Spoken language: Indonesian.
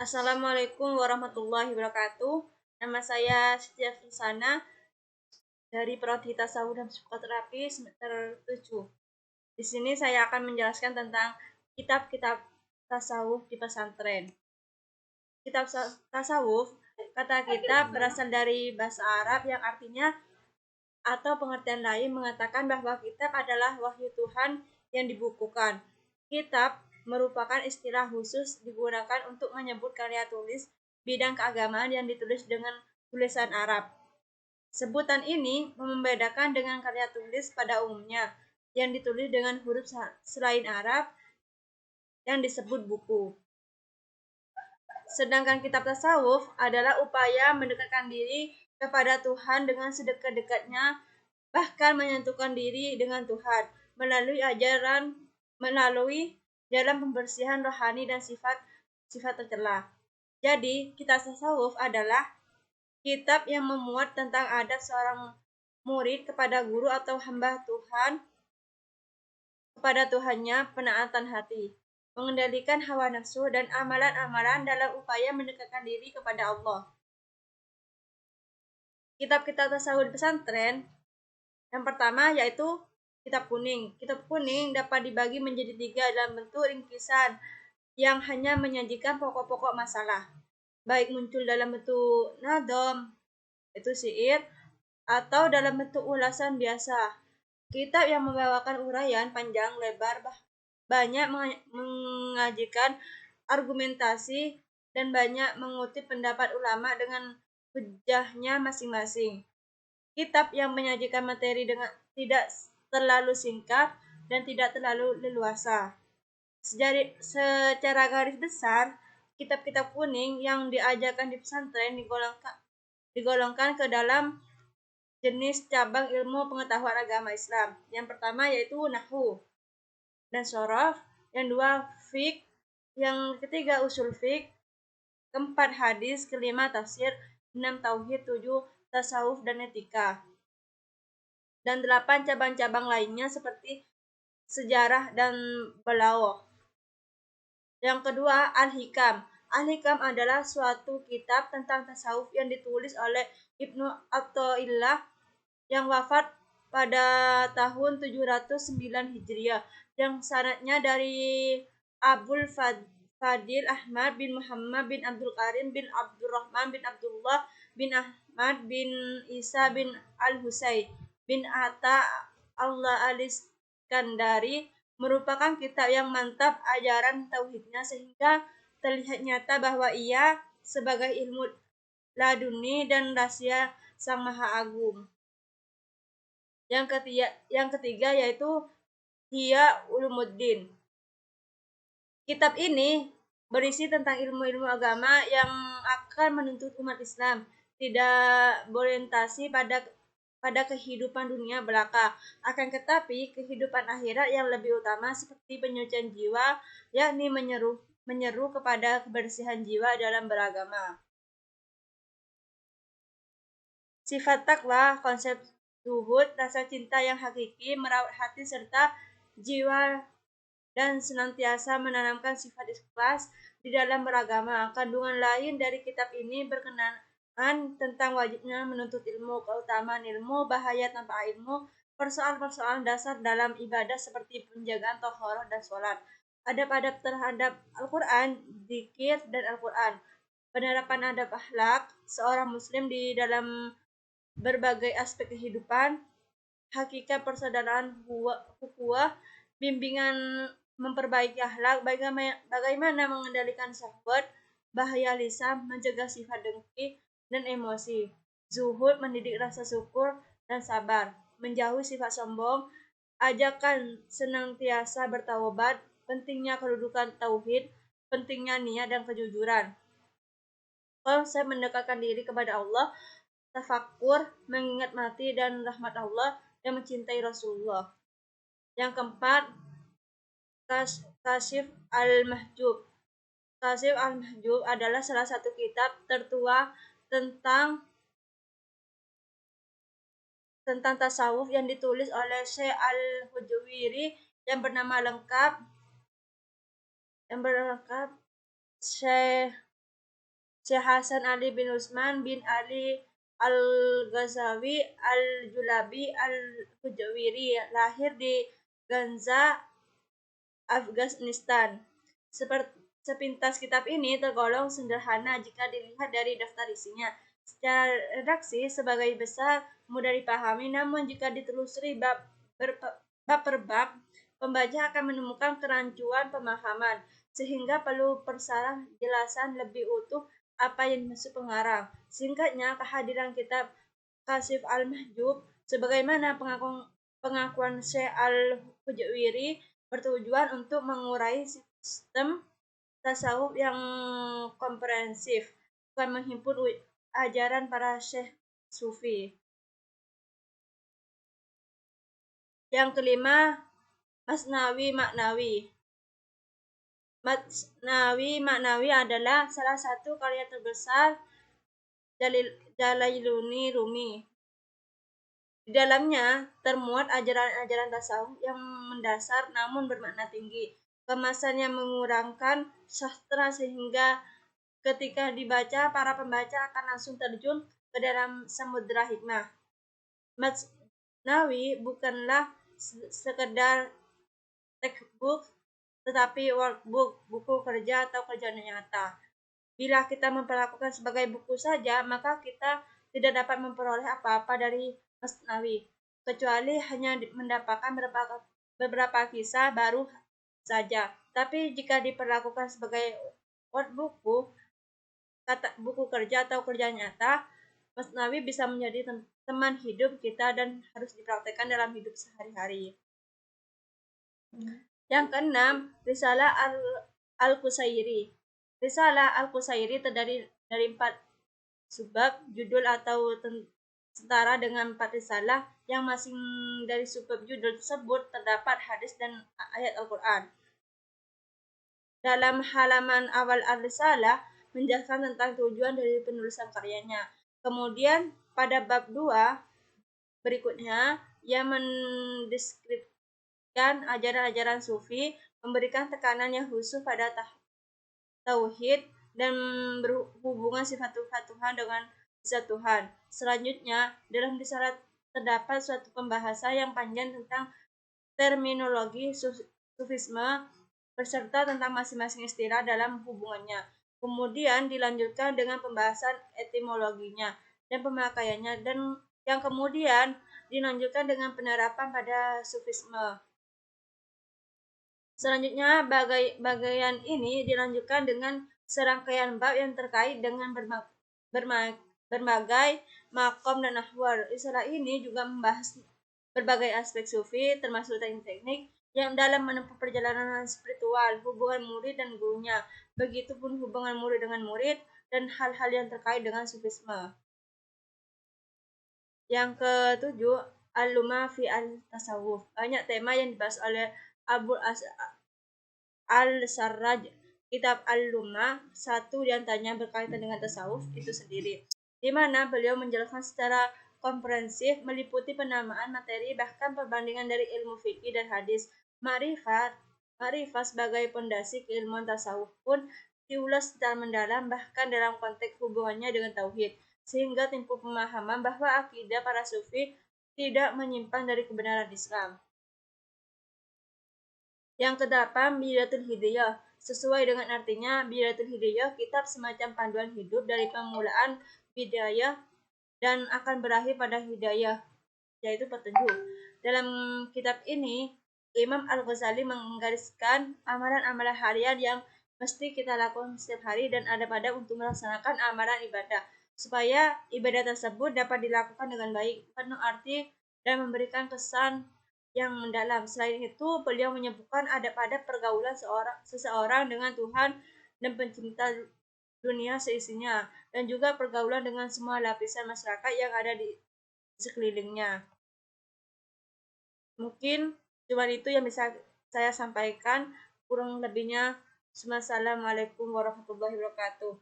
Assalamualaikum warahmatullahi wabarakatuh. Nama saya Setia Fursana dari Prodi Tasawuf dan Psikoterapi semester 7. Di sini saya akan menjelaskan tentang kitab-kitab tasawuf di pesantren. Kitab tasawuf, kata kitab berasal dari bahasa Arab yang artinya atau pengertian lain mengatakan bahwa kitab adalah wahyu Tuhan yang dibukukan. Kitab merupakan istilah khusus digunakan untuk menyebut karya tulis bidang keagamaan yang ditulis dengan tulisan Arab. Sebutan ini membedakan dengan karya tulis pada umumnya yang ditulis dengan huruf selain Arab yang disebut buku. Sedangkan kitab tasawuf adalah upaya mendekatkan diri kepada Tuhan dengan sedekat-dekatnya, bahkan menyentuhkan diri dengan Tuhan melalui jalan pembersihan rohani dan sifat tercela. Jadi, kitab tasawuf adalah kitab yang memuat tentang adab seorang murid kepada guru atau hamba Tuhan, kepada Tuhannya, penaatan hati, mengendalikan hawa nafsu dan amalan-amalan dalam upaya mendekatkan diri kepada Allah. Kitab-kitab tasawuf di pesantren yang pertama yaitu kitab kuning. Kitab kuning dapat dibagi menjadi 3 dalam bentuk ringkisan yang hanya menyajikan pokok-pokok masalah, baik muncul dalam bentuk nadom, itu syair, atau dalam bentuk ulasan biasa. Kitab yang membawakan uraian panjang lebar banyak mengajikan argumentasi dan banyak mengutip pendapat ulama dengan hujahnya masing-masing. Kitab yang menyajikan materi dengan tidak terlalu singkat dan tidak terlalu leluasa. Secara garis besar, kitab-kitab kuning yang diajarkan di pesantren digolongkan ke dalam jenis cabang ilmu pengetahuan agama Islam. Yang pertama yaitu nahwu dan sorof, yang dua fiqh, yang ketiga usul fiqh, keempat hadis, kelima tafsir, 6 tauhid, 7 tasawuf dan etika. Dan 8 cabang-cabang lainnya seperti sejarah dan balaghah. Yang kedua, Al-Hikam. Al-Hikam adalah suatu kitab tentang tasawuf yang ditulis oleh Ibnu Athaillah yang wafat pada tahun 709 Hijriah, yang sanadnya dari Abul Fadil Ahmad bin Muhammad bin Abdul Karim bin Abdurrahman bin Abdullah bin Ahmad bin Isa bin Al-Husayn bin Atta Allah Al-Iskandari, merupakan kitab yang mantap ajaran tauhidnya sehingga terlihat nyata bahwa ia sebagai ilmu laduni dan rahasia Sang Maha Agung. Yang ketiga yaitu Ihya Ulumuddin. Kitab ini berisi tentang ilmu-ilmu agama yang akan menuntut umat Islam tidak berorientasi pada kehidupan dunia belaka, akan tetapi kehidupan akhirat yang lebih utama seperti penyucian jiwa, yakni menyeru kepada kebersihan jiwa dalam beragama. Sifat takwa, konsep zuhud, rasa cinta yang hakiki, merawat hati serta jiwa dan senantiasa menanamkan sifat ikhlas di dalam beragama. Kandungan lain dari kitab ini berkenaan tentang wajibnya menuntut ilmu, keutamaan ilmu, bahaya tanpa ilmu, persoalan-persoalan dasar dalam ibadah seperti penjagaan taharah dan sholat, adab-adab terhadap Al-Quran, zikir, dan Al-Quran, penerapan adab akhlak seorang muslim di dalam berbagai aspek kehidupan, hakikat persaudaraan ukhuwah, bimbingan memperbaiki akhlak, bagaimana mengendalikan syahwat, bahaya lisan, mencegah sifat dengki dan emosi, zuhud, mendidik rasa syukur dan sabar, menjauhi sifat sombong, ajakan senantiasa bertaubat, pentingnya kedudukan tauhid, pentingnya niat dan kejujuran, konsep mendekatkan diri kepada Allah, tafakur, mengingat mati dan rahmat Allah, dan mencintai Rasulullah. Yang keempat, Kasyif Al-Mahjub. Kasyif Al-Mahjub adalah salah satu kitab tertua tentang tasawuf yang ditulis oleh Syekh Al-Hujwiri yang bernama lengkap Syekh Syekh Hasan Ali bin Utsman bin Ali Al-Ghazawi Al-Julabi Al-Hujawiri lahir di Ganza, Afghanistan. Sepintas kitab ini tergolong sederhana jika dilihat dari daftar isinya. Secara redaksi sebagai besar mudah dipahami, namun jika ditelusuri bab per bab, pembaca akan menemukan kerancuan pemahaman, sehingga perlu jelasan lebih utuh apa yang dimaksud pengarang. Singkatnya, kehadiran kitab Kasyif al-Mahjub sebagaimana pengakuan Syekh al-Hujwiri bertujuan untuk mengurai sistem tasawuf yang komprehensif, bukan menghimpun ajaran para syekh sufi. Yang kelima, Masnawi Maknawi. Masnawi Maknawi adalah salah satu karya terbesar Jalailuddin Rumi. Di dalamnya termuat ajaran-ajaran tasawuf yang mendasar namun bermakna tinggi. Kemasannya mengurangkan sastra sehingga ketika dibaca, para pembaca akan langsung terjun ke dalam samudera hikmah. Masnawi bukanlah sekedar textbook, tetapi workbook, buku kerja atau kerja nyata. Bila kita memperlakukan sebagai buku saja, maka kita tidak dapat memperoleh apa-apa dari Masnawi, kecuali hanya mendapatkan beberapa kisah baru saja. Tapi jika diperlakukan sebagai workbook, buku kerja atau kerja nyata, Masnawi bisa menjadi teman hidup kita dan harus dipraktekkan dalam hidup sehari-hari. Yang keenam, Risalah Al-Qusairi. Risalah Al-Qusairi terdiri dari 4 subbab judul atau setara dengan 4 risalah yang masing dari subbab judul tersebut terdapat hadis dan ayat Al-Quran. Dalam halaman awal Al-Risalah menjelaskan tentang tujuan dari penulisan karyanya. Kemudian pada bab 2 berikutnya ia mendeskripsikan ajaran-ajaran sufi, memberikan tekanan yang khusus pada tauhid dan berhubungan sifat-sifat Tuhan dengan zat Tuhan. Selanjutnya, dalam risalah terdapat suatu pembahasan yang panjang tentang terminologi sufisme beserta tentang masing-masing istilah dalam hubungannya. Kemudian dilanjutkan dengan pembahasan etimologinya dan pemakaiannya, dan yang kemudian dilanjutkan dengan penerapan pada sufisme. Selanjutnya, bagian ini dilanjutkan dengan serangkaian bab yang terkait dengan berbagai makom dan ahwal. Risalah ini juga membahas berbagai aspek sufi, termasuk teknik-teknik yang dalam menempuh perjalanan spiritual, hubungan murid dan gurunya, begitupun hubungan murid dengan murid, dan hal-hal yang terkait dengan sufisme. Yang ketujuh, Al-Lumah fi Al-Tasawuf. Banyak tema yang dibahas oleh Abu Al-Sarraj. Kitab Al-Lumah, satu diantaranya berkaitan dengan tasawuf itu sendiri, di mana beliau menjelaskan secara komprehensif meliputi penamaan materi bahkan perbandingan dari ilmu fikih dan hadis. Ma'rifat sebagai pondasi keilmuan tasawuf pun diulas secara mendalam bahkan dalam konteks hubungannya dengan tauhid, sehingga timbul pemahaman bahwa akidah para sufi tidak menyimpang dari kebenaran Islam. Yang kedelapan, Bidayatul Hidayah. Sesuai dengan artinya, Bidayatul Hidayah kitab semacam panduan hidup dari permulaan bidayah dan akan berakhir pada hidayah, yaitu petunjuk. Dalam kitab ini, Imam Al-Ghazali menggariskan amalan-amalan harian yang mesti kita lakukan setiap hari dan adab-adab untuk melaksanakan amalan ibadah, supaya ibadah tersebut dapat dilakukan dengan baik, penuh arti, dan memberikan kesan yang mendalam. Selain itu, beliau menyebutkan adab-adab pergaulan seseorang dengan Tuhan dan pencinta dunia seisinya, dan juga pergaulan dengan semua lapisan masyarakat yang ada di sekelilingnya. Mungkin cuma itu yang bisa saya sampaikan. Kurang lebihnya, Wassalamualaikum warahmatullahi wabarakatuh.